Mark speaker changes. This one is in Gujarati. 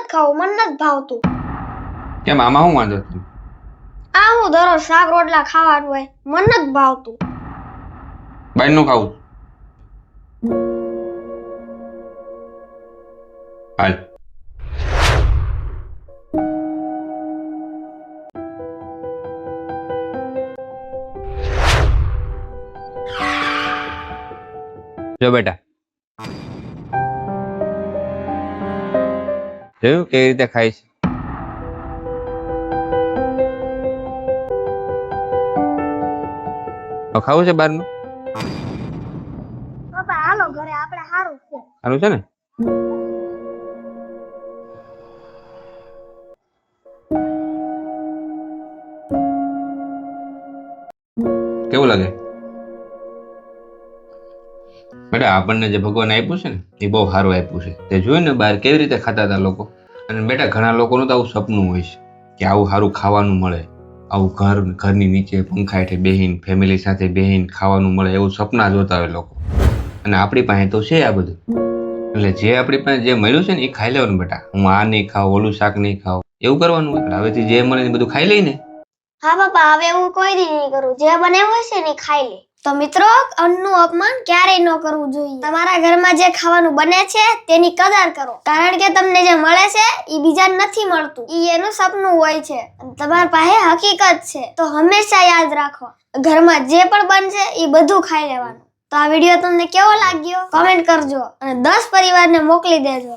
Speaker 1: નથી ખાવું, મને નથી ભાવતું.
Speaker 2: કેમ આમાં શું વાંધો છે?
Speaker 1: આ હું દરરોજ શાક રોટલા ખાવાનું હોય, મને નથી ભાવતું.
Speaker 2: બહારનું ખાવું? હાલ. જો બેટા, જોયું કેવી રીતે ખાય છે? ખાવું છે બહારનું?
Speaker 1: પપ્પા હાલો ઘરે, આપણે સારું છે.
Speaker 2: સારું છે ને? કેવું લાગે બેટા? આપણને જે ભગવાન આપ્યું છે ને એ બહુ સારું આપ્યું છે. તે જોયું ને બહાર કેવી રીતે ખાતા હતા લોકો. અને બેટા ઘણા લોકોનું તો આવું સપનું હોય છે કે આવું સારું ખાવાનું મળે, આવું ઘરની નીચે પંખા હેઠે બેહીને ફેમિલી સાથે બેહીને ખાવાનું મળે, એવું સપના જોતા હોય લોકો. અને આપણી પાસે તો છે આ બધું. એટલે જે આપણી પાસે જે મળ્યું છે ને એ ખાઈ લેવાનું બેટા. હું આ નહીં ખાવ, ઓલું શાક નહીં ખાવ, એવું કરવાનું હોય. હવેથી જે મળે એ બધું ખાઈ લઈને.
Speaker 1: હા પપ્પા, હવે એવું કોઈ દી નહીં કરું. જે બનાવ્યું હોય છે ને એ ખાઈ લે. તો મિત્રો, અન્નનું અપમાન ક્યારેય ન કરવું જોઈએ. તમારા ઘરમાં જે ખાવાનું બને છે તેની કદર કરો, કારણ કે તમને જે મળે છે એ બીજાને નથી મળતું. એ એનું સપનું હોય છે, તમારા પાસે હકીકત છે. તો હંમેશા યાદ રાખો, ઘરમાં જે પણ બનશે એ બધું ખાઈ લેવાનું. તો આ વિડીયો તમને કેવો લાગ્યો કમેન્ટ કરજો અને 10 પરિવારને મોકલી દેજો.